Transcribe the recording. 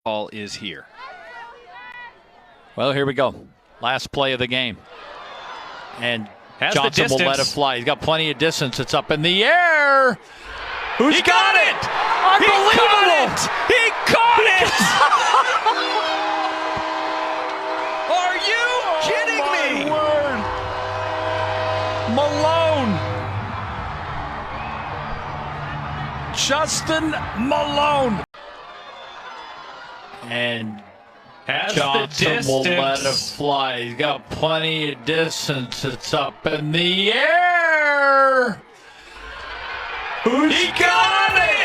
Ball is here. Well, here we go. Last play of the game. And Has Johnson will let it fly. He's got plenty of distance. It's up in the air. Who's got it? Unbelievable! He caught it! Are you kidding me? Word. Malone. Justin Malone. And Johnson will let it fly. He's got plenty of distance. It's up in the air. He got it!